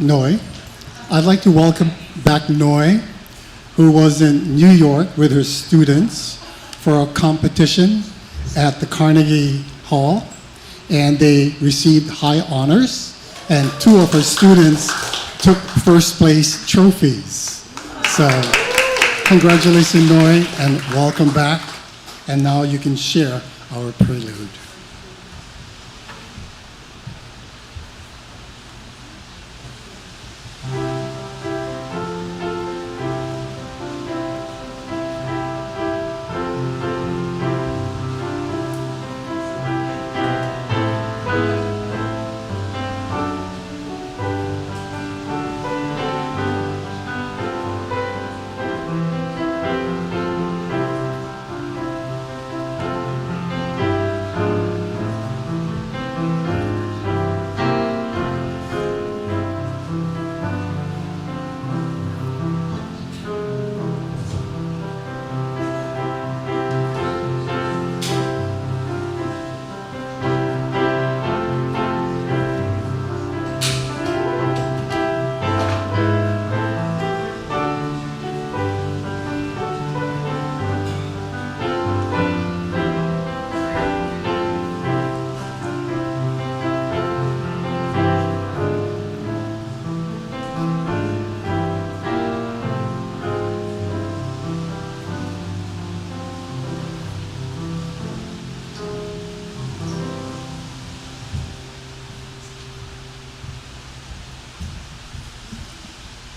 Noi. I'd like to welcome back Noi, who was in New York with her students for a competition at the Carnegie Hall, and they received high honors, and two of her students took first place trophies. So, congratulations, Noi, and welcome back. And now you can share our prelude.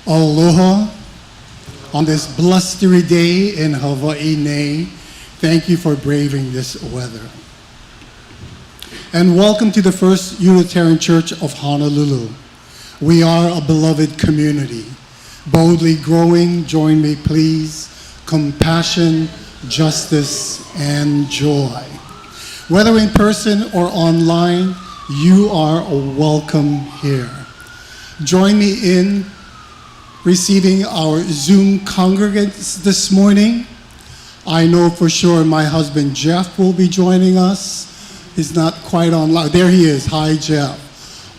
Aloha on this blustery day in Hawaii. Thank you for braving this weather. And welcome to the First Unitarian Church of Honolulu. We are a beloved community, boldly growing, join me please, compassion, justice, and joy. Whether in person or online, you are welcome here. Join me in receiving our Zoom congregants this morning. I know for sure my husband Jeff will be joining us. He's not quite online. There he is. Hi, Jeff.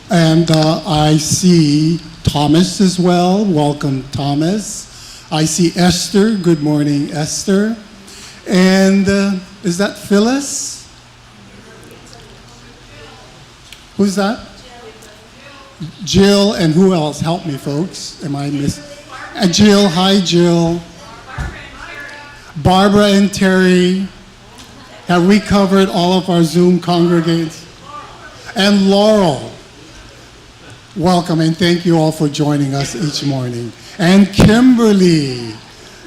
And I see Thomas as well. Welcome, Thomas. I see Esther. Good morning, Esther. And is that Phyllis? Who's that? Jill, and who else? Help me, folks. Am I missing? And Jill, hi, Jill. Barbara and Terry. Have we covered all of our Zoom congregants? And Laurel. Welcome, and thank you all for joining us each morning. And Kimberly.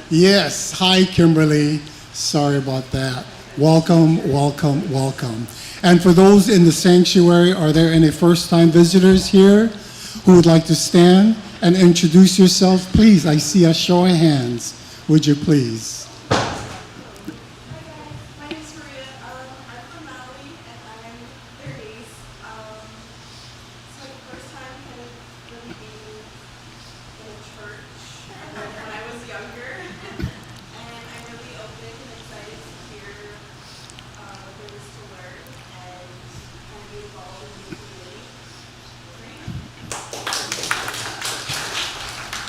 Yes, hi, Kimberly. Sorry about that. Welcome, welcome, welcome. And for those in the sanctuary, are there any first-time visitors here who would like to stand and introduce yourselves? Please, I see a show of hands. Would you please? My name's Maria. I'm from Maui, and I'm their niece. It's like the first time kind of really being in a church when I was younger. And I'm really open and excited to hear what there is to learn and kind of be involved in the community.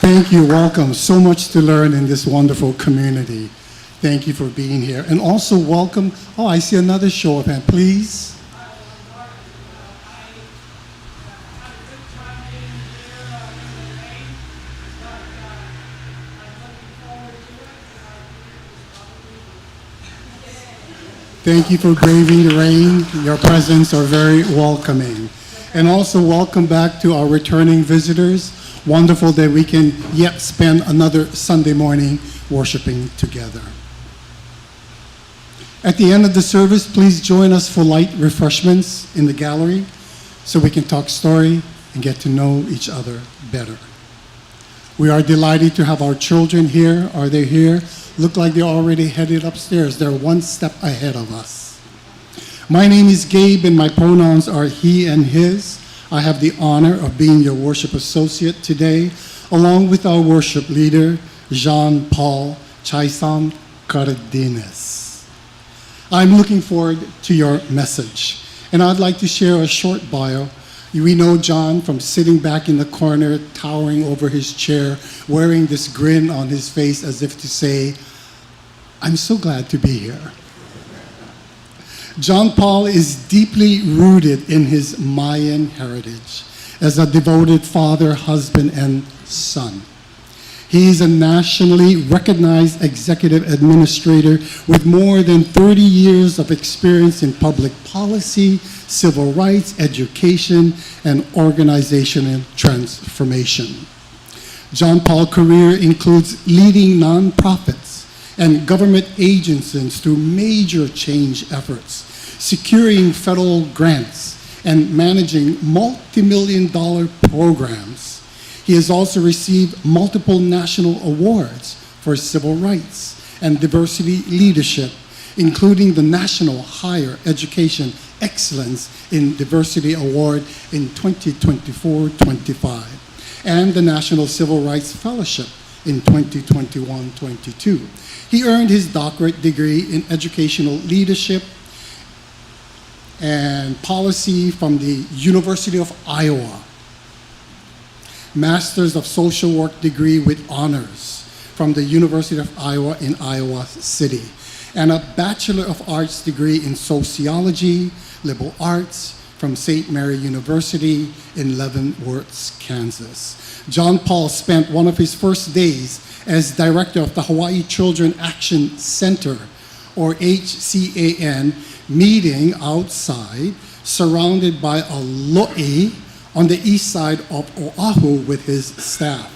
Thank you, welcome. So much to learn in this wonderful community. Thank you for being here. And also welcome, oh, I see another show of hands, please. Thank you for braving the rain. Your presence are very welcoming. And also welcome back to our returning visitors. Wonderful that we can yet spend another Sunday morning worshiping together. At the end of the service, please join us for light refreshments in the gallery so we can talk story and get to know each other better. We are delighted to have our children here. Are they here? Look like they're already headed upstairs. They're one step ahead of us. My name is Gabe and my pronouns are he and his. I have the honor of being your worship associate today, along with our worship leader, Jean-Paul Chaisson Cardenas. I'm looking forward to your message, and I'd like to share a short bio We know John from sitting back in the corner, towering over his chair, wearing this grin on his face as if to say, I'm so glad to be here. John Paul is deeply rooted in his Mayan heritage as a devoted father, husband, and son. He is a nationally recognized executive administrator with more than 30 years of experience in public policy, civil rights, education, and organizational transformation. John Paul's career includes leading nonprofits and government agencies through major change efforts, securing federal grants, and managing multi-million-dollar programs. He has also received multiple national awards for civil rights and diversity leadership, including the National Higher Education Excellence in Diversity Award in 2024-25 and the National Civil Rights Fellowship in 2021-22. He earned his doctorate degree in educational leadership and policy from the University of Iowa, Masters of Social Work degree with honors from the University of Iowa in Iowa City, and a Bachelor of Arts degree in Sociology, Liberal Arts from St. Mary University in Leavenworth, Kansas. John Paul spent one of his first days as director of the Hawaii Children Action Center, or HCAN, meeting outside, surrounded by a lo'i on the east side of Oahu with his staff.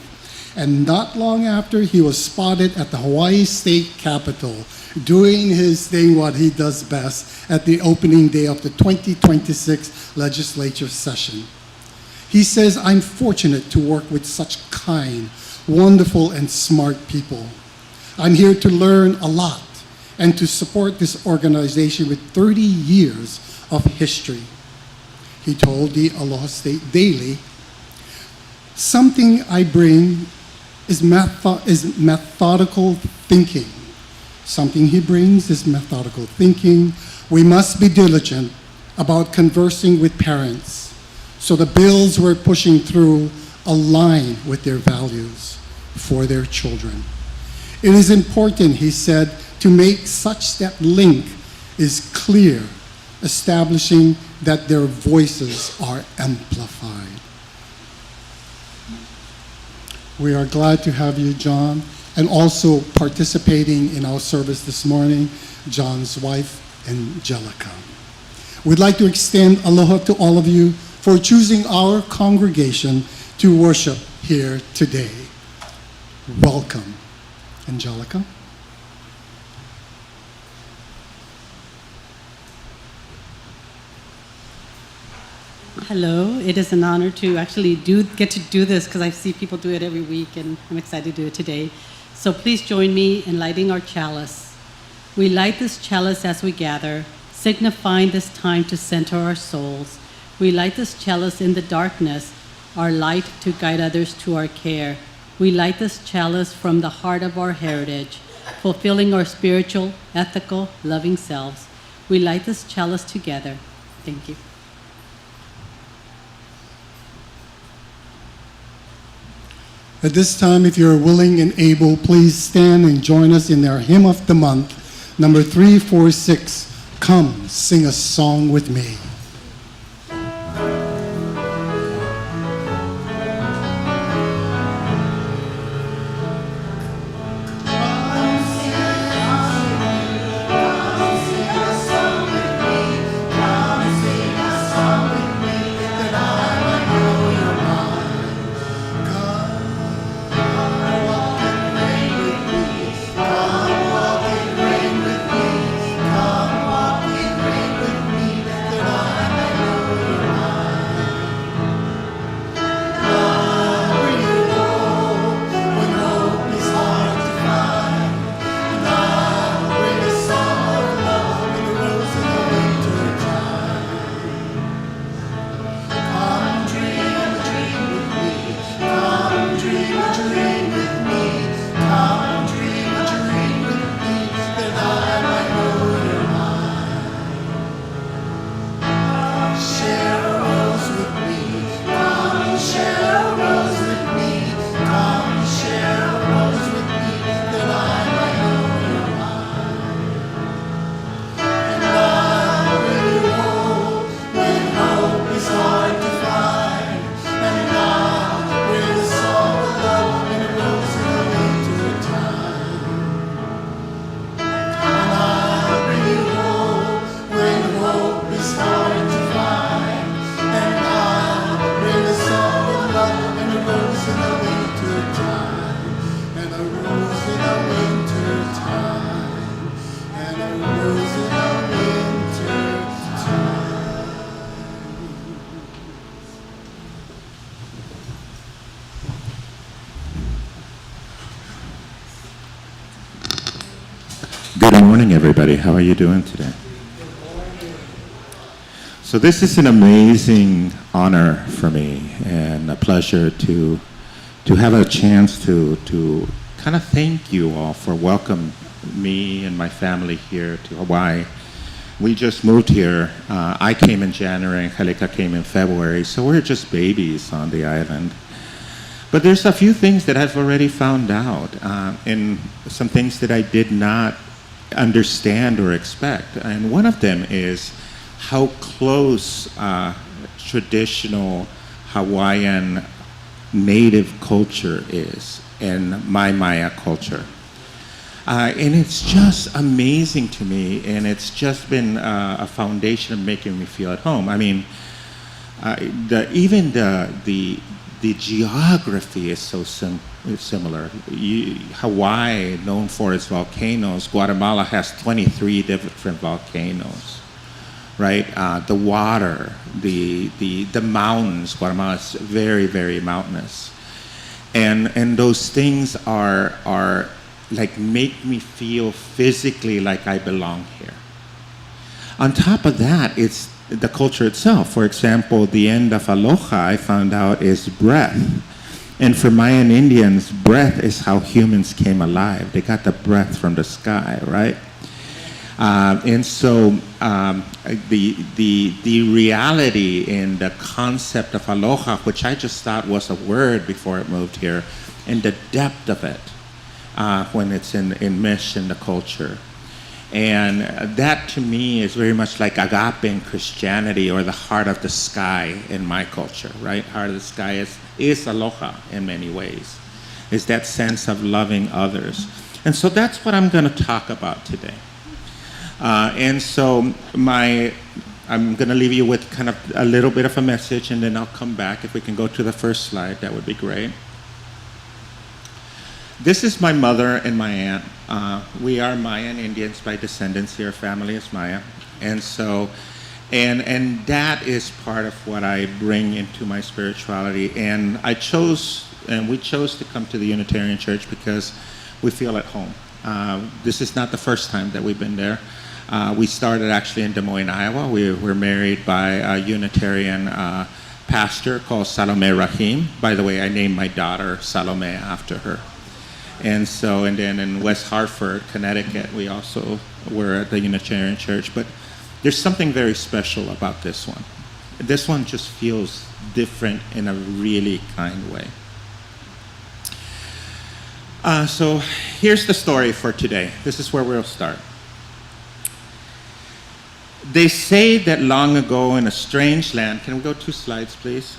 And not long after, he was spotted at the Hawaii State Capitol doing his thing, what he does best, at the opening day of the 2026 legislature session. He says, I'm fortunate to work with such kind, wonderful, and smart people. I'm here to learn a lot and to support this organization with 30 years of history. He told the Aloha State Daily, something I bring is methodical thinking. Something he brings is methodical thinking. We must be diligent about conversing with parents so the bills we're pushing through align with their values for their children. It is important, he said, to make such that link is clear, establishing that their voices are amplified. We are glad to have you, John, and also participating in our service this morning, John's wife, Angelica. We'd like to extend aloha to all of you for choosing our congregation to worship here today. Welcome, Angelica. Hello, it is an honor to actually get to do this because I see people do it every week and I'm excited to do it today. So please join me in lighting our chalice. We light this chalice as we gather, signifying this time to center our souls. We light this chalice in the darkness, our light to guide others to our care. We light this chalice from the heart of our heritage, fulfilling our spiritual, ethical, loving selves. We light this chalice together. Thank you. At this time, if you're willing and able, please stand and join us in our hymn of the month, number 346, Come, Sing a Song with Me. Come walk and reign with me. in a winter time, and a rose in a winter time. Good morning, everybody. How are you doing today? So this is an amazing honor for me and a pleasure to have a chance to kind of thank you all for welcoming me and my family here to Hawaii. We just moved here. I came in January and Halika came in February, so we're just babies on the island. But there's a few things that I've already found out, and some things that I did not understand or expect. And one of them is how close traditional Hawaiian native culture is in my Maya culture. And it's just amazing to me, and it's just been a foundation of making me feel at home. I mean, even the geography is so similar. Hawaii, known for its volcanoes, Guatemala has 23 different volcanoes, right? The water, the mountains, Guatemala is very, very mountainous. And those things are like make me feel physically like I belong here. On top of that, it's the culture itself. For example, the end of aloha, I found out, is breath. And for Mayan Indians, breath is how humans came alive. They got the breath from the sky, right? And so the reality in the concept of aloha, which I just thought was a word before it moved here, and the depth of it when it's enmeshed in the culture. And that to me is very much like agape in Christianity, or the heart of the sky in my culture, right? Heart of the sky is aloha in many ways. It's that sense of loving others. And so that's what I'm going to talk about today. And so I'm going to leave you with kind of a little bit of a message, and then I'll come back. If we can go to the first slide, that would be great. This is my mother and my aunt. We are Mayan Indians by descendants here. Family is Maya. And so, and that is part of what I bring into my spirituality. And we chose to come to the Unitarian Church because we feel at home. This is not the first time that we've been there. We started actually in Des Moines, Iowa. We were married by a Unitarian pastor called Salome Rahim. By the way, I named my daughter Salome after her. And so, and then in West Hartford, Connecticut, we also were at the Unitarian Church. But there's something very special about this one. This one just feels different in a really kind way. So here's the story for today. This is where we'll start. They say that long ago in a strange land, can we go 2 slides, please?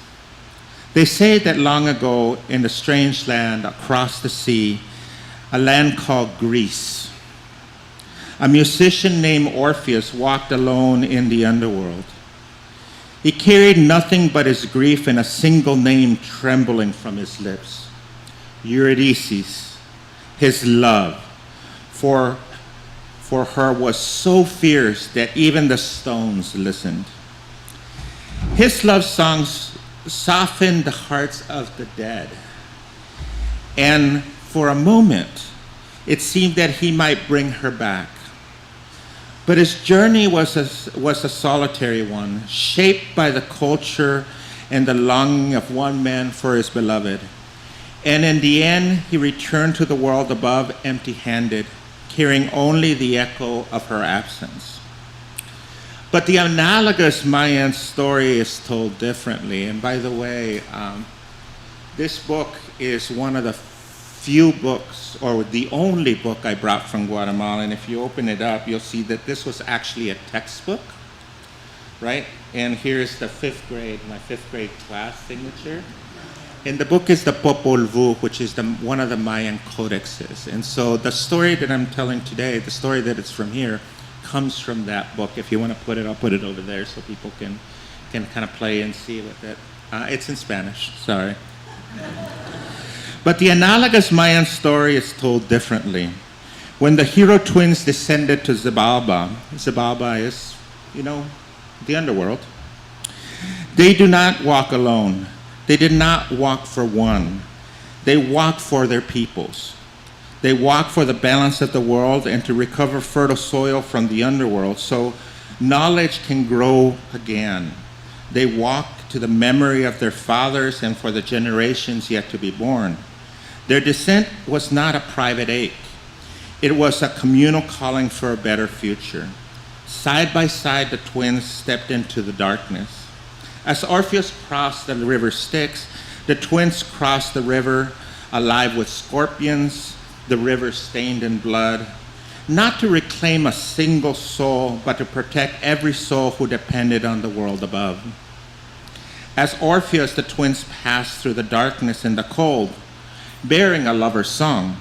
They say that long ago in a strange land across the sea, a land called Greece, a musician named Orpheus walked alone in the underworld. He carried nothing but his grief and a single name trembling from his lips: Eurydice. His love for her was so fierce that even the stones listened. His love songs softened the hearts of the dead. And for a moment, it seemed that he might bring her back. But his journey was a solitary one, shaped by the culture and the longing of one man for his beloved. And in the end, he returned to the world above empty-handed, carrying only the echo of her absence. But the analogous Mayan story is told differently. And by the way, this book is one of the few books, or the only book I brought from Guatemala. And if you open it up, you'll see that this was actually a textbook, right? And here's the 5th grade, my 5th grade class signature. And the book is the Popol Vuh, which is one of the Mayan codexes. And so the story that I'm telling today, the story that is from here, comes from that book. If you want to put it, I'll put it over there so people can kind of play and see with it. It's in Spanish, sorry. But the analogous Mayan story is told differently. When the hero twins descended to Xibalba, Xibalba is, the underworld, they do not walk alone. They did not walk for one. They walked for their peoples. They walked for the balance of the world and to recover fertile soil from the underworld so knowledge can grow again. They walked to the memory of their fathers and for the generations yet to be born. Their descent was not a private ache. It was a communal calling for a better future. Side by side, the twins stepped into the darkness. As Orpheus crossed the river Styx, the twins crossed the river alive with scorpions, the river stained in blood, not to reclaim a single soul, but to protect every soul who depended on the world above. As Orpheus, the twins passed through the darkness and the cold, bearing a lover's song,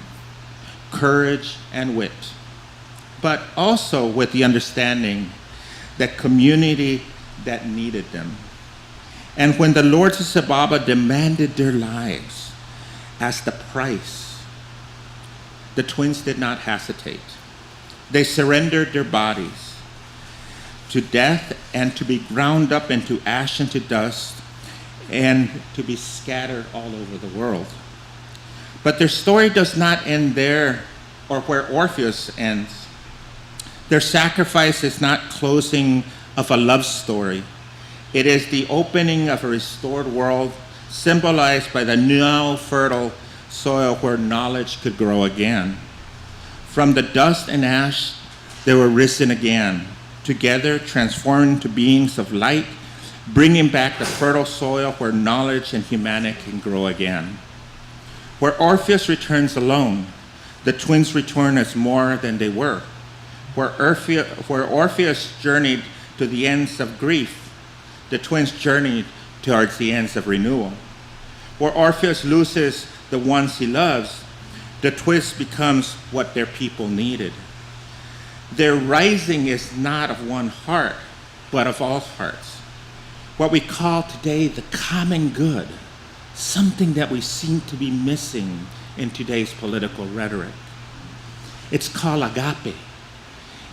courage and wit, but also with the understanding that community that needed them. And when the lords of Xibalba demanded their lives as the price, the twins did not hesitate. They surrendered their bodies to death and to be ground up into ash and to dust and to be scattered all over the world. But their story does not end there or where Orpheus ends. Their sacrifice is not closing of a love story. It is the opening of a restored world symbolized by the now fertile soil where knowledge could grow again. From the dust and ash, they were risen again, together transformed into beings of light, bringing back the fertile soil where knowledge and humanity can grow again. Where Orpheus returns alone, the twins return as more than they were. Where Orpheus journeyed to the ends of grief, the twins journeyed towards the ends of renewal. Where Orpheus loses the ones he loves, the twins becomes what their people needed. Their rising is not of one heart, but of all hearts. What we call today the common good, something that we seem to be missing in today's political rhetoric. It's called agape.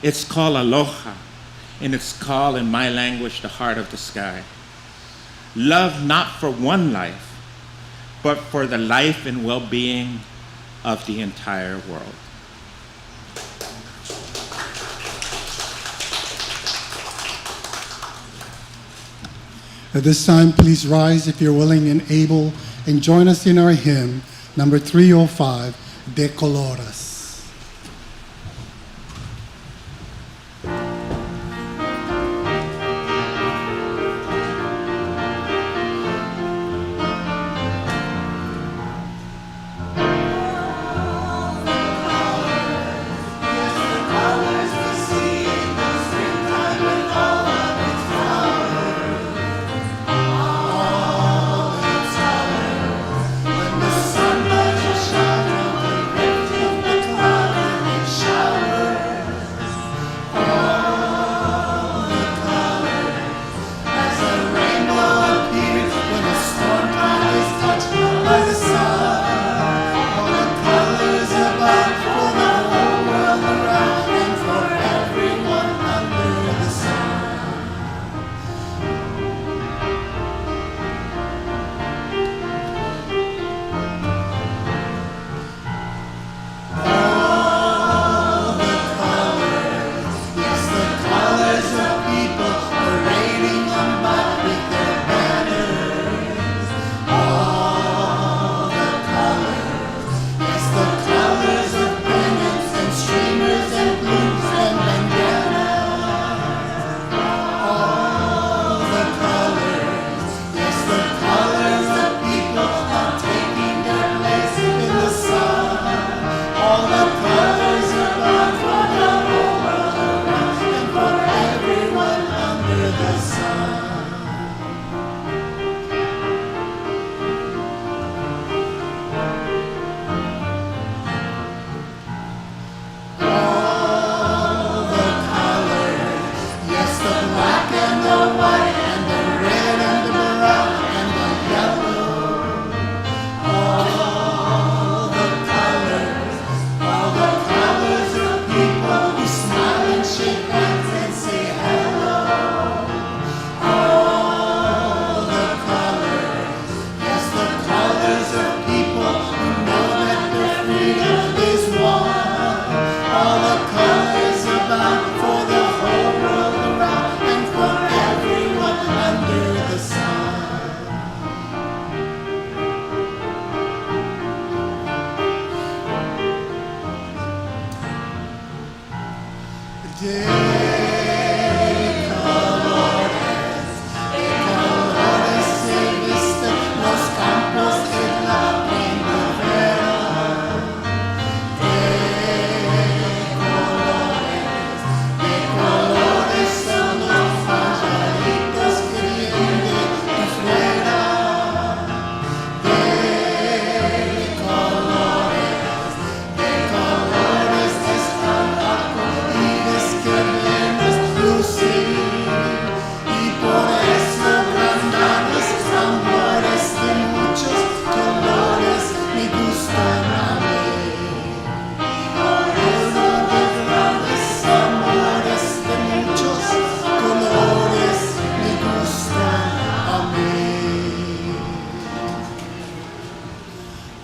It's called aloha. And it's called, in my language, the heart of the sky. Love not for one life, but for the life and well-being of the entire world. At this time, please rise if you're willing and able and join us in our hymn, number 305, De Coloras.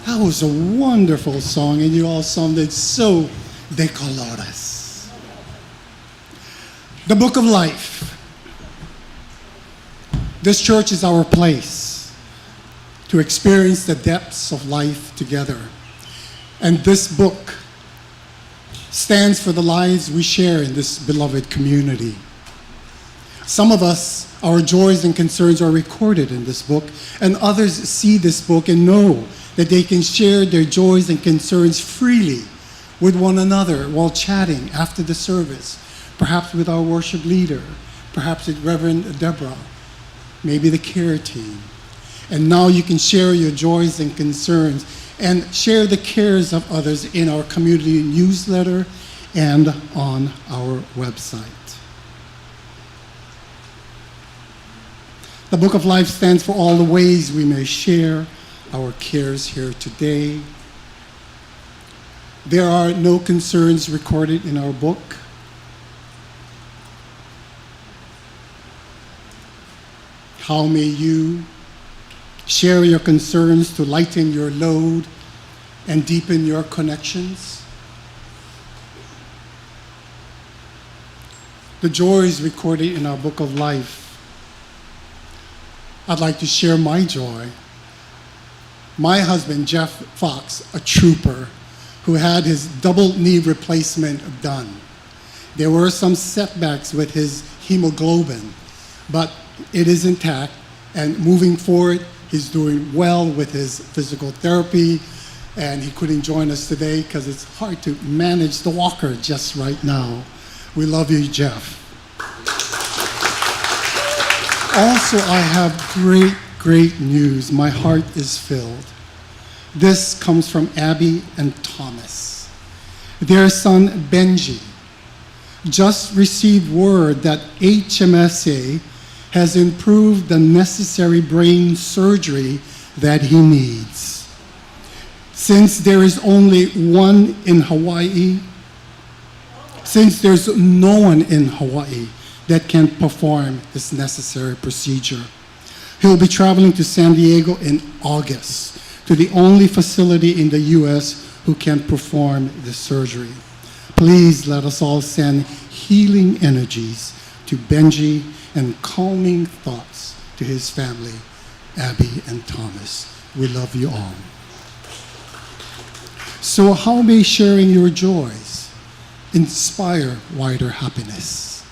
That was a wonderful song, and you all sounded so de colores. The Book of Life. This church is our place to experience the depths of life together. And this book stands for the lives we share in this beloved community. Some of us, our joys and concerns are recorded in this book, and others see this book and know that they can share their joys and concerns freely with one another while chatting after the service, perhaps with our worship leader, perhaps with Reverend Deborah, maybe the care team. And now you can share your joys and concerns and share the cares of others in our community newsletter and on our website. The Book of Life stands for all the ways we may share our cares here today. There are no concerns recorded in our book. How may you share your concerns to lighten your load and deepen your connections? The joys recorded in our Book of Life. I'd like to share my joy. My husband, Jeff Fox, a trooper, who had his double knee replacement done. There were some setbacks with his hemoglobin, but it is intact, and moving forward, he's doing well with his physical therapy, and he couldn't join us today because it's hard to manage the walker just right now. We love you, Jeff. Also, I have great news. My heart is filled. This comes from Abby and Thomas. Their son, Benji, just received word that HMSA has improved the necessary brain surgery that he needs. Since there is only one in Hawaii, since there's no one in Hawaii that can perform this necessary procedure, he'll be traveling to San Diego in August to the only facility in the U.S. who can perform the surgery. Please let us all send healing energies to Benji and calming thoughts to his family, Abby and Thomas. We love you all. So how may sharing your joys inspire wider happiness?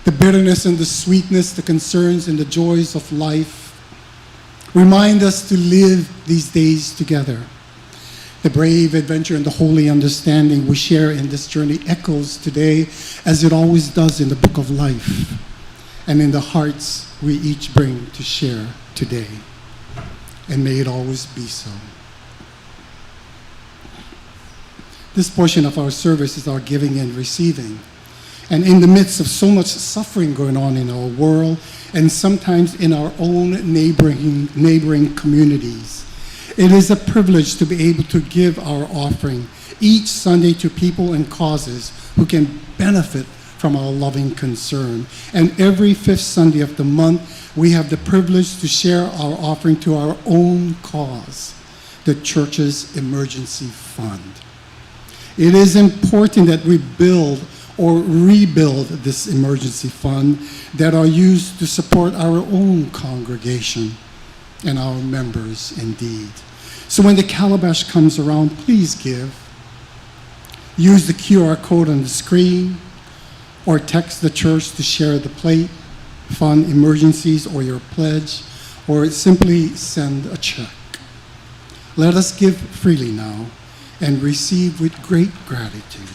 The bitterness and the sweetness, the concerns and the joys of life remind us to live these days together. The brave adventure and the holy understanding we share in this journey echoes today as it always does in the Book of Life and in the hearts we each bring to share today. And may it always be so. This portion of our service is our giving and receiving. And in the midst of so much suffering going on in our world, and sometimes in our own neighboring communities, it is a privilege to be able to give our offering each Sunday to people and causes who can benefit from our loving concern. And every fifth Sunday of the month, we have the privilege to share our offering to our own cause, the church's emergency fund. It is important that we build or rebuild this emergency fund that are used to support our own congregation and our members indeed. So when the calabash comes around, please give. Use the QR code on the screen or text the church to share the plate, fund emergencies or your pledge, or simply send a check. Let us give freely now and receive with great gratitude.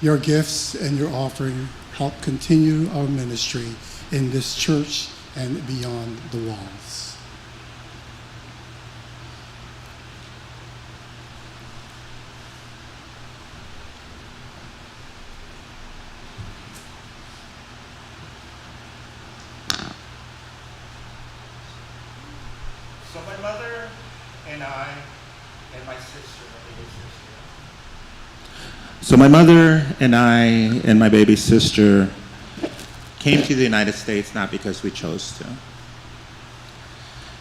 Your gifts and your offering help continue our ministry in this church and beyond the walls. So my mother and I and my sister, So my mother and I and my baby sister came to the United States not because we chose to.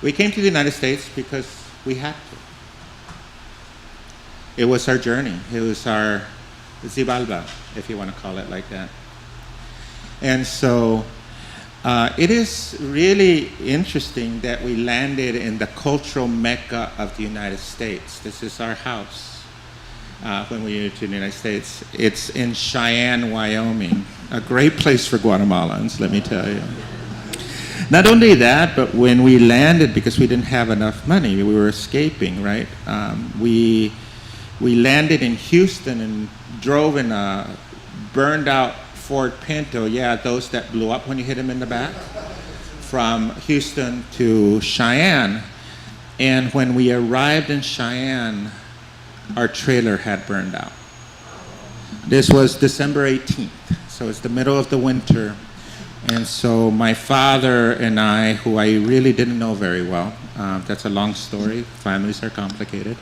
We came to the United States because we had to. It was our journey. It was our Xibalba, if you want to call it like that. And so it is really interesting that we landed in the cultural mecca of the United States. This is our house. When we moved to the United States. It's in Cheyenne, Wyoming, a great place for Guatemalans, let me tell you. Not only that, but when we landed, because we didn't have enough money, we were escaping, right? We landed in Houston and drove in a burned out Ford Pinto, yeah, those that blew up when you hit them in the back, from Houston to Cheyenne. And when we arrived in Cheyenne, our trailer had burned out. This was December 18th, so it's the middle of the winter. And so my father and I, who I really didn't know very well, that's a long story, families are complicated,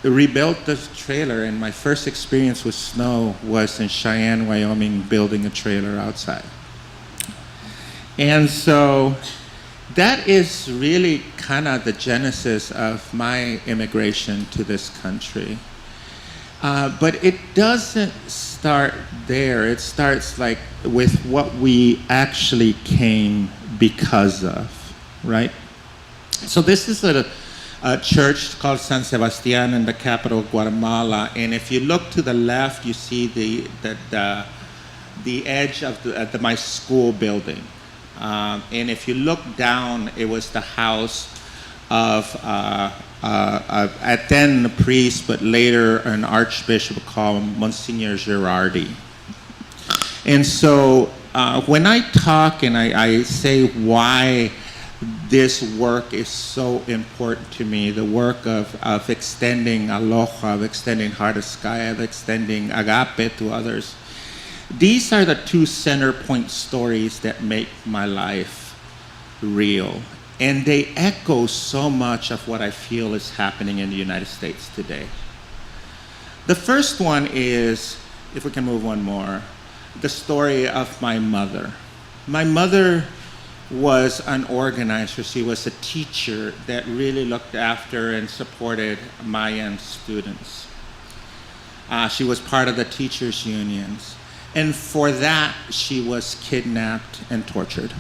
rebuilt this trailer, and my first experience with snow was in Cheyenne, Wyoming, building a trailer outside. And so that is really kind of the genesis of my immigration to this country. But it doesn't start there. It starts like with what we actually came because of, right? So this is a a church called San Sebastian in the capital of Guatemala. And if you look to the left, you see the edge of my school building. And if you look down, it was the house of then a priest, but later an archbishop called Monsignor Girardi. And so when I talk and I say why this work is so important to me, the work of extending Aloha, of extending Heart of Sky, of extending Agape to others, these are the two center point stories that make my life real. And they echo so much of what I feel is happening in the United States today. The first one is, if we can move one more, the story of my mother. My mother was an organizer. She was a teacher that really looked after and supported Mayan students. She was part of the teachers' unions. And for that, she was kidnapped and tortured.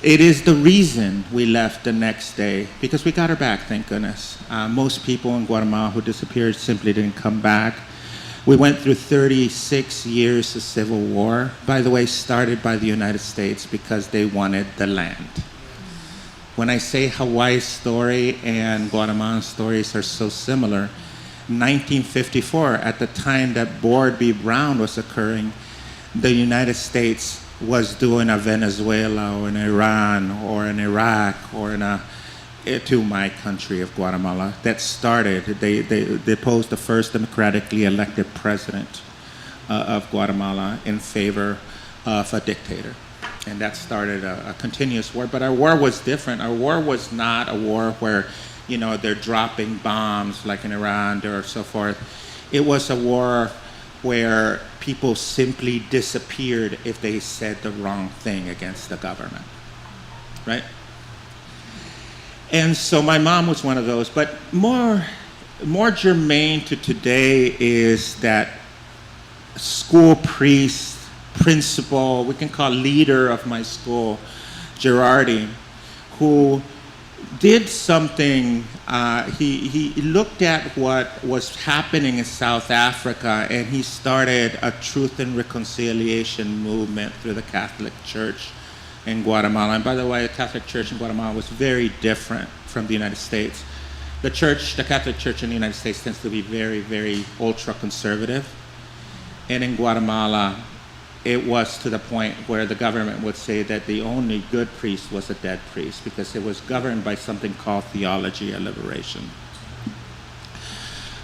It is the reason we left the next day, because we got her back, thank goodness. Most people in Guatemala who disappeared simply didn't come back. We went through 36 years of civil war, by the way, started by the United States because they wanted the land. When I say Hawaii's story and Guatemalan stories are so similar, 1954, at the time that Board v. Brown was occurring, the United States was doing a Venezuela or an Iran or an Iraq or to my country of Guatemala. That started, they deposed the first democratically elected president of Guatemala in favor of a dictator. And that started a continuous war. But our war was different. Our war was not a war where, they're dropping bombs like in Iran or so forth. It was a war where people simply disappeared if they said the wrong thing against the government, right? And so my mom was one of those, but more germane to today is that school priest, principal, we can call leader of my school, Girardi, who did something. He looked at what was happening in South Africa, and he started a truth and reconciliation movement through the Catholic Church in Guatemala. And by the way, the Catholic Church in Guatemala was very different from the United States. The Catholic Church in the United States tends to be very, very ultra-conservative. And in Guatemala, it was to the point where the government would say that the only good priest was a dead priest because it was governed by something called theology of liberation.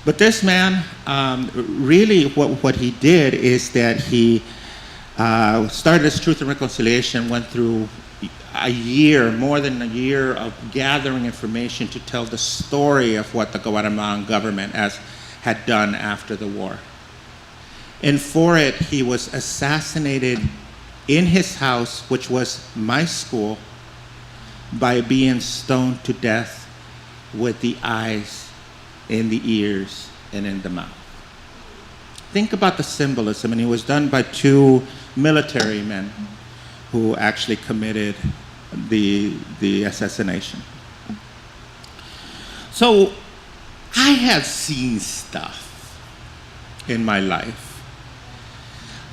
But this man, really what he did is that he started this Truth and Reconciliation, went through more than a year of gathering information to tell the story of what the Guatemalan government had done after the war. And for it, he was assassinated in his house, which was my school, by being stoned to death with the eyes, in the ears, and in the mouth. Think about the symbolism, and it was done by two military men who actually committed the assassination. So I have seen stuff in my life.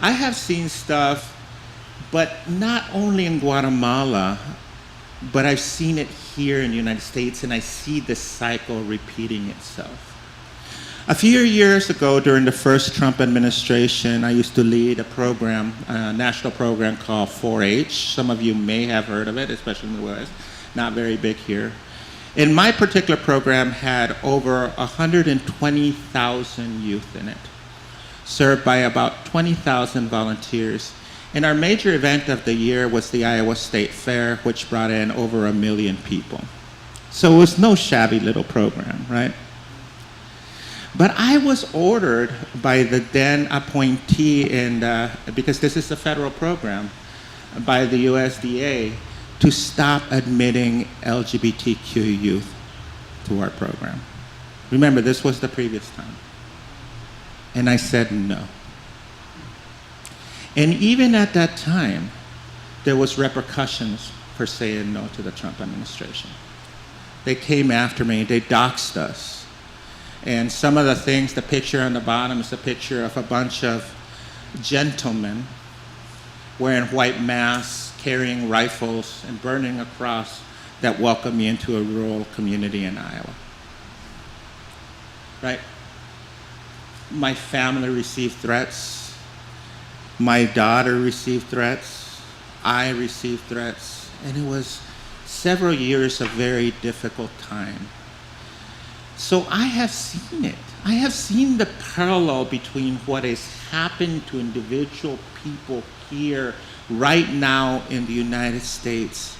I have seen stuff, but not only in Guatemala, but I've seen it here in the United States, and I see this cycle repeating itself. A few years ago, during the first Trump administration, I used to lead a program, a national program called 4-H. Some of you may have heard of it, especially in the West. Not very big here. And my particular program had over 120,000 youth in it, served by about 20,000 volunteers. And our major event of the year was the Iowa State Fair, which brought in over 1 million people. So it was no shabby little program, right? But I was ordered by the then appointee, because this is a federal program, by the USDA, to stop admitting LGBTQ youth to our program. Remember, this was the previous time. And I said no. And even at that time, there was repercussions for saying no to the Trump administration. They came after me. They doxed us. And some of the things, the picture on the bottom is a picture of a bunch of gentlemen wearing white masks, carrying rifles, and burning a cross that welcomed me into a rural community in Iowa. Right? My family received threats. My daughter received threats. I received threats. And it was several years of very difficult time. So I have seen it. I have seen the parallel between what has happened to individual people here right now in the United States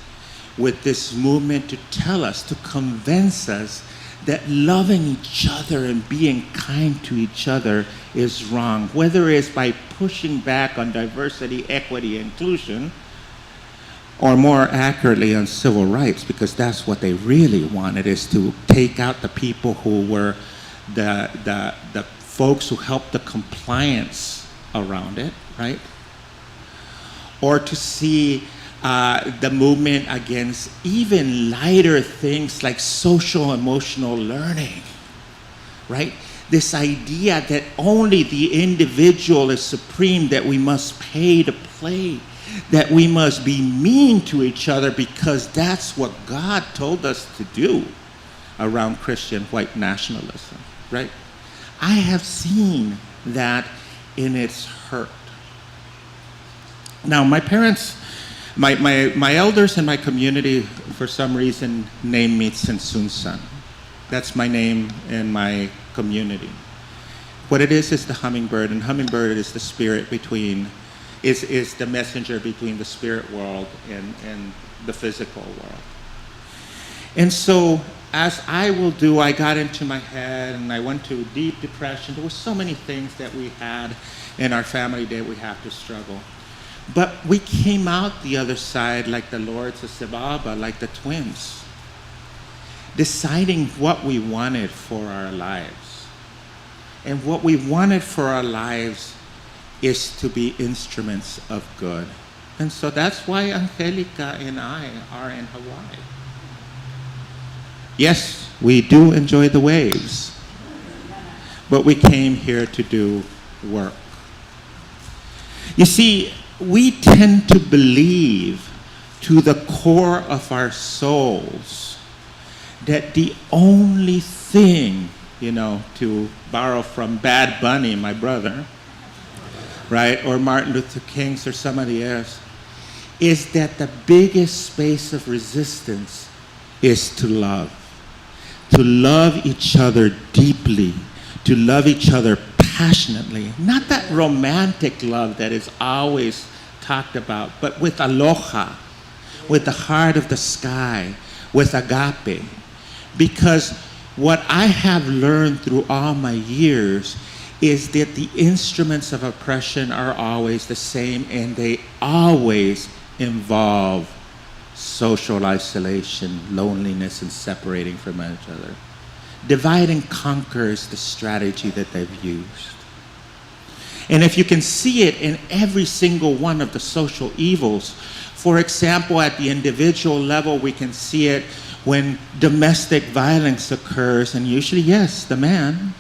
with this movement to tell us, to convince us that loving each other and being kind to each other is wrong, whether it's by pushing back on diversity, equity, inclusion, or more accurately on civil rights, because that's what they really wanted, is to take out the people who were the folks who helped the compliance around it, right? Or to see the movement against even lighter things like social emotional learning, right? This idea that only the individual is supreme, that we must pay to play, that we must be mean to each other because that's what God told us to do around Christian white nationalism, right? I have seen that in its hurt. Now, my parents, my elders in my community, for some reason, named me Chaisson. That's my name in my community. What it is the hummingbird, and hummingbird is the spirit between, is the messenger between the spirit world and the physical world. And so, as I will do, I got into my head and I went to deep depression. There were so many things that we had in our family that we have to struggle. But we came out the other side like the lords of Xibalba, like the twins, deciding what we wanted for our lives. And what we wanted for our lives is to be instruments of good. And so that's why Angelica and I are in Hawaii. Yes, we do enjoy the waves, but we came here to do work. You see, we tend to believe to the core of our souls that the only thing, to borrow from Bad Bunny, my brother, right, or Martin Luther King's or somebody else, is that the biggest space of resistance is to love each other deeply, to love each other passionately, not that romantic love that is always talked about, but with aloha, with the heart of the sky, with agape. Because what I have learned through all my years is that the instruments of oppression are always the same, and they always involve social isolation, loneliness, and separating from each other. Divide and conquer is the strategy that they've used. And if you can see it in every single one of the social evils, for example, at the individual level, we can see it when domestic violence occurs, and usually, yes, the man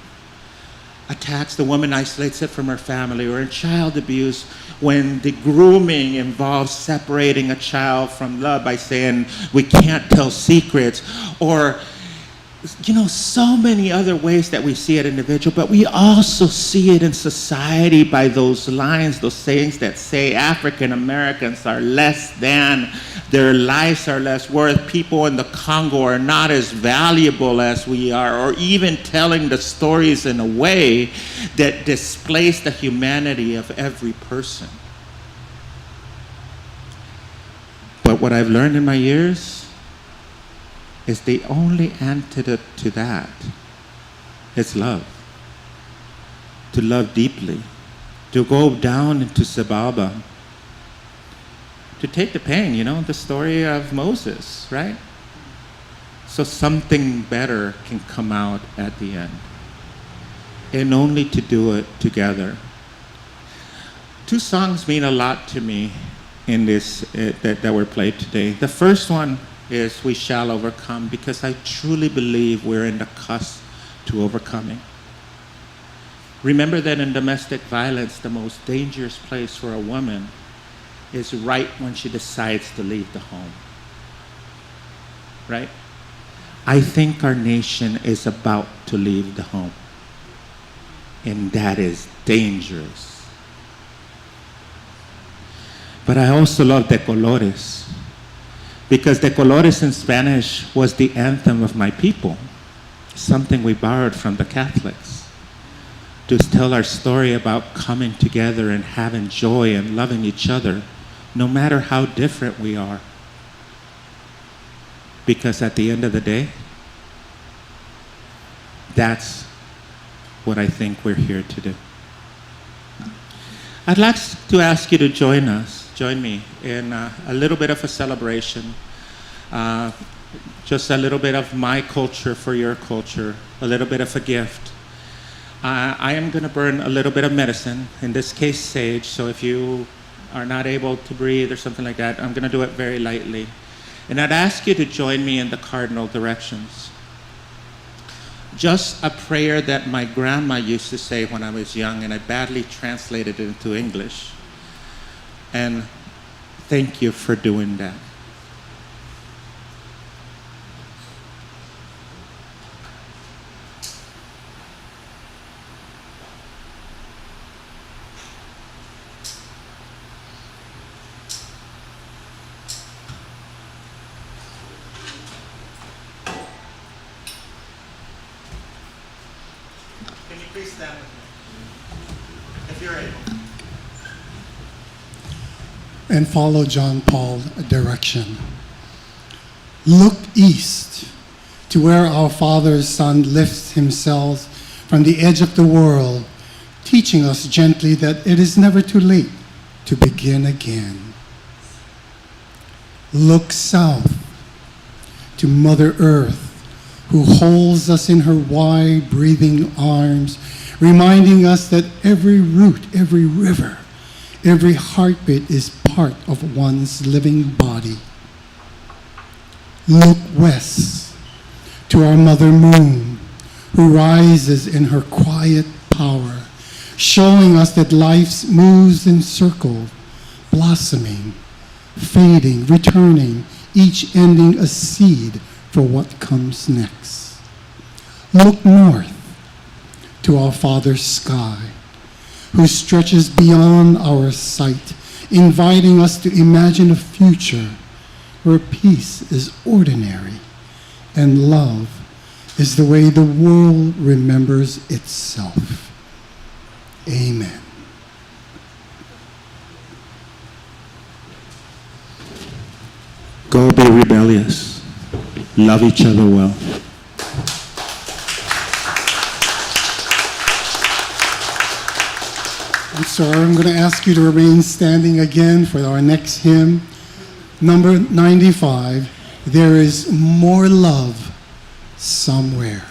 attacks the woman, isolates it from her family, or in child abuse, when the grooming involves separating a child from love by saying, we can't tell secrets, or so many other ways that we see it individual, but we also see it in society by those lines, those sayings that say African Americans are less than, their lives are less worth, people in the Congo are not as valuable as we are, or even telling the stories in a way that displays the humanity of every person. But what I've learned in my years is the only antidote to that is love. To love deeply. To go down into Xibalba. To take the pain, the story of Moses, right? So something better can come out at the end. And only to do it together. Two songs mean a lot to me in this that were played today. The first one is we shall overcome, because I truly believe we're in the cusp to overcoming. Remember that in domestic violence, the most dangerous place for a woman is right when she decides to leave the home. Right? I think our nation is about to leave the home. And that is dangerous. But I also love De Colores, because De Colores in Spanish was the anthem of my people, something we borrowed from the Catholics, to tell our story about coming together and having joy and loving each other, no matter how different we are. Because at the end of the day, that's what I think we're here to do. I'd like to ask you to join me in a little bit of a celebration, just a little bit of my culture for your culture, a little bit of a gift. I am going to burn a little bit of medicine, in this case sage, so if you are not able to breathe or something like that, I'm going to do it very lightly. And I'd ask you to join me in the cardinal directions. Just a prayer that my grandma used to say when I was young, and I badly translated it into English. And thank you for doing that. Can you please stand with me, if you're able? And follow John Paul's direction. Look east to where our Father's Son lifts himself from the edge of the world, teaching us gently that it is never too late to begin again. Look south to Mother Earth, who holds us in her wide, breathing arms, reminding us that every root, every river, every heartbeat is part of one's living body. Look west to our Mother Moon, who rises in her quiet power, showing us that life moves in circles, blossoming, fading, returning, each ending a seed for what comes next. Look north to our Father's sky, who stretches beyond our sight, inviting us to imagine a future where peace is ordinary and love is the way the world remembers itself. Amen. Go be rebellious. Love each other well. And so I'm going to ask you to remain standing again for our next hymn, number 95, There Is More Love Somewhere.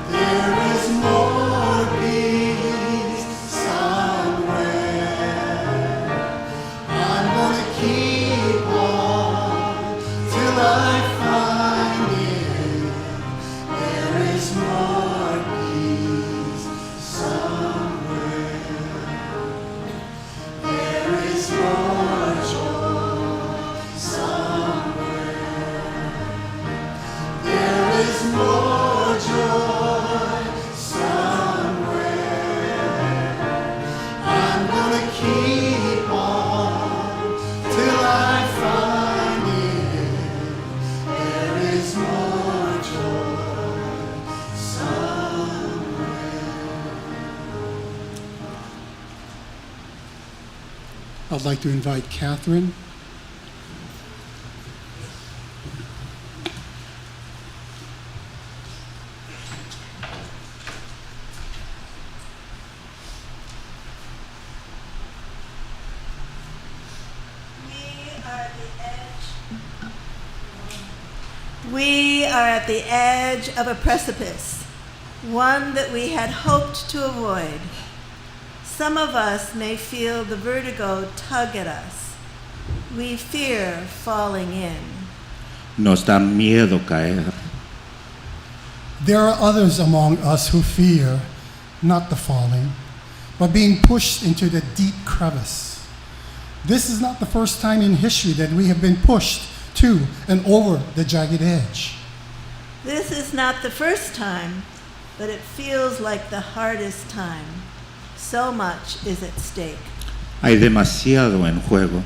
There is more peace somewhere. I'd like to invite Catherine. We are at the edge of a precipice, one that we had hoped to avoid. Some of us may feel the vertigo tug at us. We fear falling in. Nos da miedo caer. There are others among us who fear not the falling, but being pushed into the deep crevice. This is not the first time in history that we have been pushed to and over the jagged edge. This is not the first time, but it feels like the hardest time. So much is at stake. Hay demasiado en juego.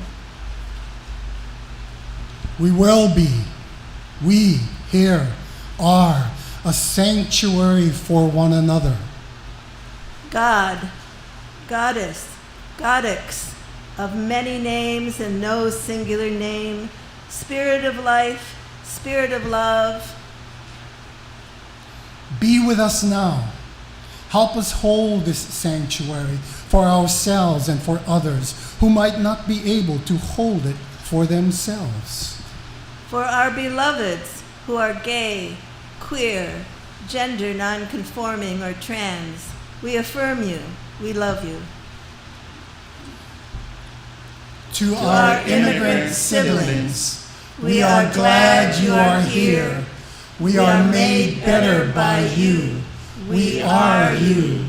We will be, we here are a sanctuary for one another. God, goddess, goddess of many names and no singular name, spirit of life, spirit of love. Be with us now. Help us hold this sanctuary for ourselves and for others who might not be able to hold it for themselves. For our beloveds who are gay, queer, gender non-conforming, or trans, we affirm you, we love you. To our immigrant siblings, we are glad you are here. We are made better by you. We are you.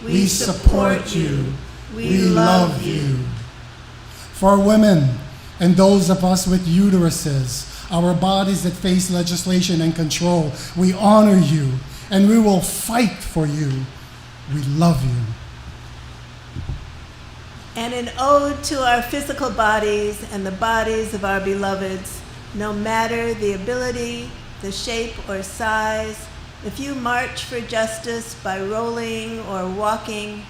We support you. We love you. For women and those of us with uteruses, our bodies that face legislation and control, we honor you and we will fight for you. We love you. And an ode to our physical bodies and the bodies of our beloveds, no matter the ability, the shape or size, if you march for justice by rolling or walking,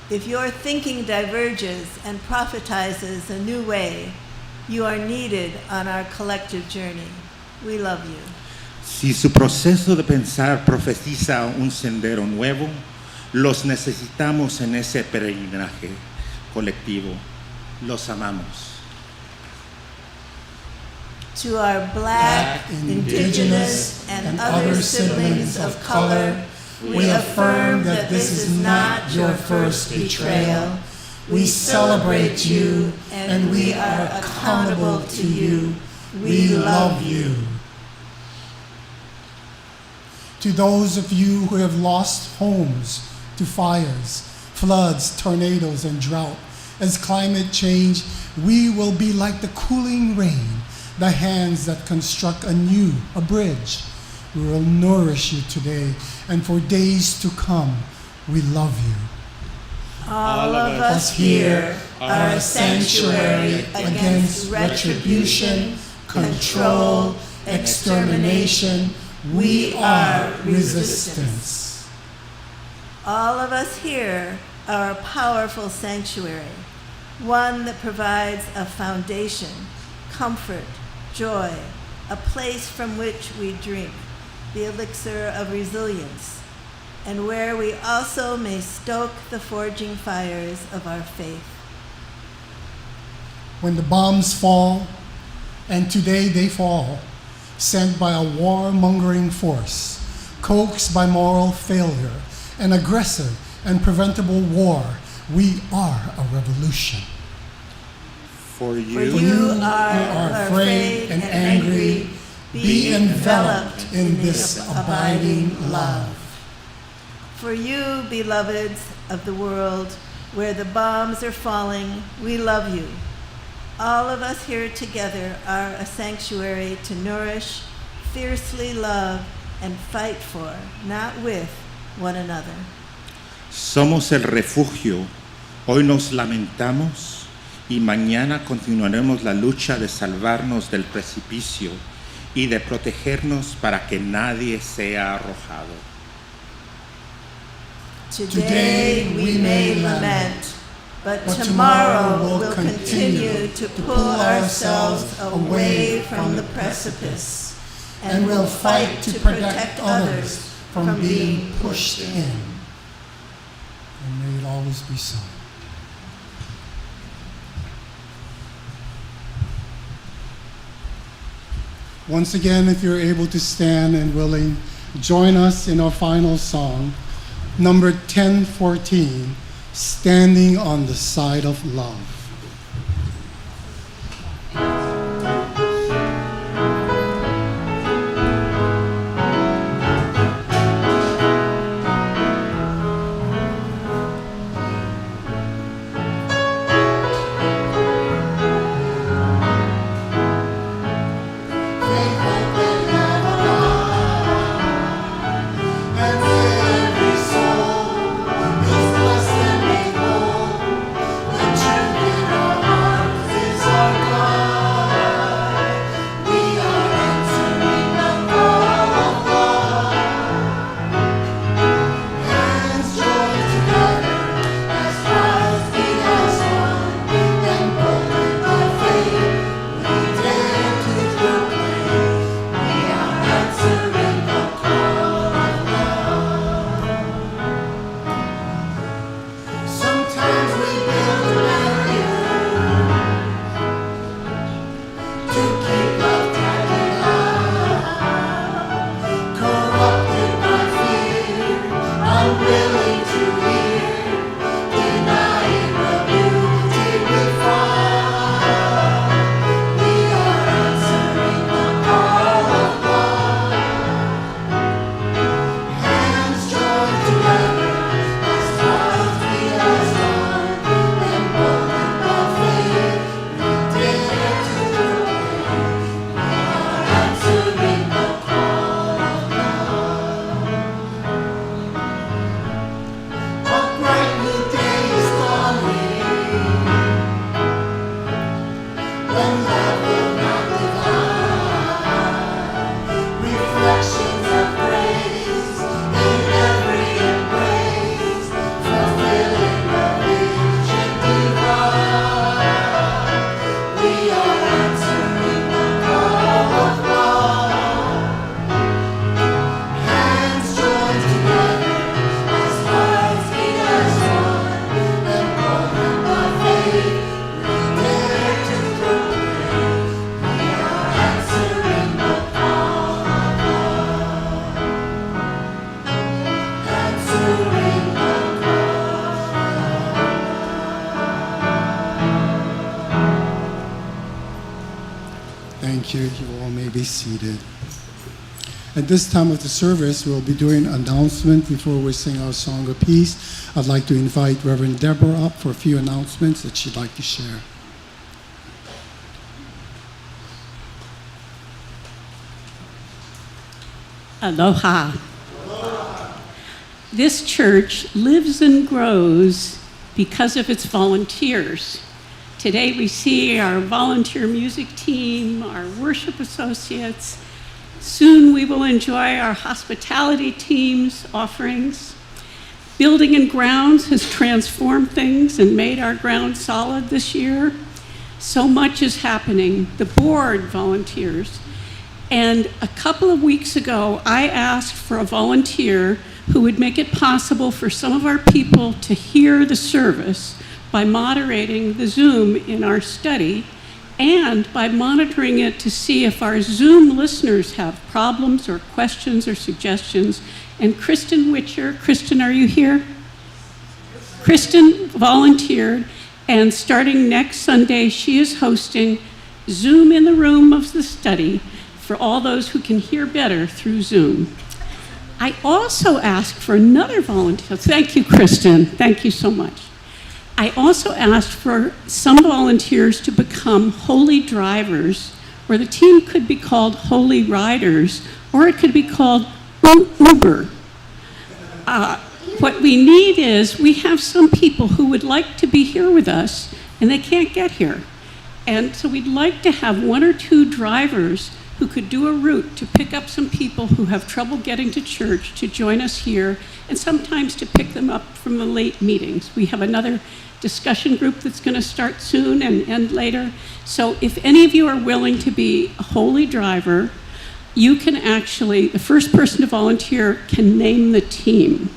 if your thinking diverges and prophetizes a new way, you are needed on our collective journey. We love you. Si su proceso de pensar profetiza un sendero nuevo, los necesitamos en ese peregrinaje colectivo. Los amamos. To our Black, Indigenous, and other siblings of color, we affirm that this is not your first betrayal. We celebrate you, and we are accountable to you. We love you. To those of you who have lost homes to fires, floods, tornadoes, and drought, as climate change, we will be like the cooling rain, the hands that construct a bridge. We will nourish you today, and for days to come, we love you. All of us here are a sanctuary against retribution, control, extermination. We are resistance. All of us here are a powerful sanctuary, one that provides a foundation, comfort, joy, a place from which we drink, the elixir of resilience, and where we also may stoke the forging fires of our faith. When the bombs fall, and today they fall, sent by a warmongering force, coaxed by moral failure, an aggressive and preventable war, we are a revolution. For For you are afraid and angry, be enveloped in this abiding love. For you, beloveds of the world, where the bombs are falling, we love you. All of us here together are a sanctuary to nourish, fiercely love, and fight for, not with, one another. Somos el refugio. Hoy nos lamentamos y mañana continuaremos la lucha de salvarnos del precipicio y de protegernos para que nadie sea arrojado. Today we may lament, But tomorrow we'll continue to pull ourselves away from the precipice, and we'll fight to protect others from being pushed in. And may it always be so. Once again, if you're able to stand and willing, join us in our final song, number 1014, Standing on the Side of Love. Thank you. You all may be seated. At this time of the service, we'll be doing an announcement before we sing our song of peace. I'd like to invite Reverend Deborah up for a few announcements that she'd like to share. Aloha. This church lives and grows because of its volunteers. Today we see our volunteer music team, our worship associates. Soon we will enjoy our hospitality team's offerings. Building and Grounds has transformed things and made our ground solid this year. So much is happening. The board volunteers. And a couple of weeks ago, I asked for a volunteer who would make it possible for some of our people to hear the service by moderating the Zoom in our study and by monitoring it to see if our Zoom listeners have problems or questions or suggestions. And Kristen Witcher, Kristen, are you here? Kristen volunteered, and starting next Sunday, she is hosting Zoom in the room of the study for all those who can hear better through Zoom. I also asked for another volunteer. Thank you, Kristen. Thank you so much. I also asked for some volunteers to become holy drivers, or the team could be called holy riders, or it could be called Uber. What we need is, we have some people who would like to be here with us, and they can't get here. And so we'd like to have one or two drivers who could do a route to pick up some people who have trouble getting to church to join us here, and sometimes to pick them up from the late meetings. We have another discussion group that's going to start soon and end later. So if any of you are willing to be a holy driver, you can actually, the first person to volunteer can name the team.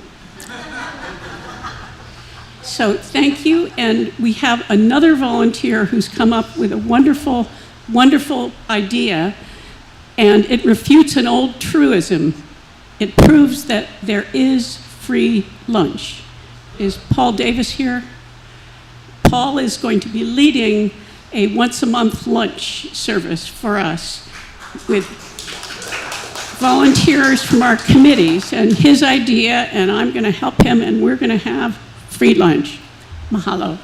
So thank you, and we have another volunteer who's come up with a wonderful, wonderful idea, and it refutes an old truism. It proves that there is free lunch. Is Paul Davis here? Paul is going to be leading a once-a-month lunch service for us with volunteers from our committees, and his idea, and I'm going to help him, and we're going to have free lunch. Mahalo.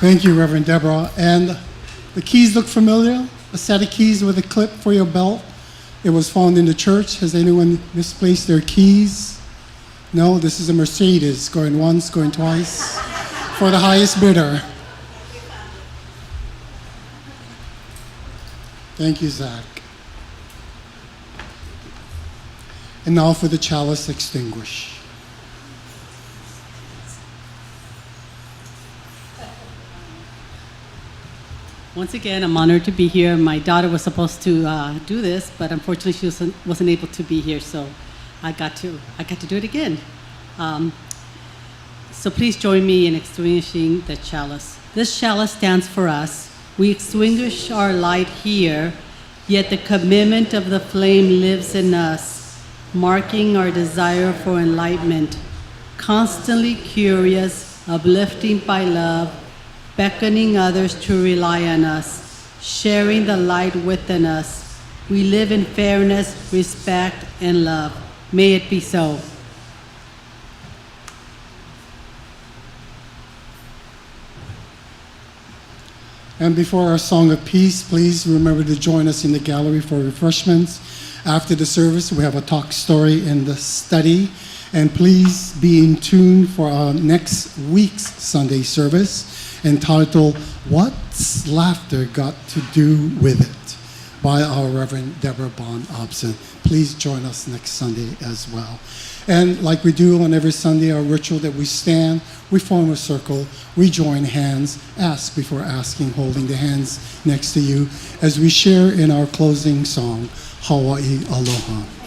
Thank you, Reverend Deborah. And the keys look familiar? A set of keys with a clip for your belt. It was found in the church. Has anyone misplaced their keys? No, this is a Mercedes, going once, going twice, for the highest bidder. Thank you, Zach. And now for the chalice extinguish. Once again, I'm honored to be here. My daughter was supposed to do this, but unfortunately she wasn't able to be here, so I got to do it again. So please join me in extinguishing the chalice. This chalice stands for us. We extinguish our light here, yet the commitment of the flame lives in us, marking our desire for enlightenment, constantly curious, uplifting by love, beckoning others to rely on us, sharing the light within us. We live in fairness, respect, and love. May it be so. And before our song of peace, please remember to join us in the gallery for refreshments. After the service, we have a talk story in the study. And please be in tune for our next week's Sunday service entitled, What's Laughter Got to Do With It? By our Reverend Deborah Bond Obson. Please join us next Sunday as well. And like we do on every Sunday, our ritual that we stand, we form a circle, we join hands, ask before asking, holding the hands next to you, as we share in our closing song, Hawaii Aloha.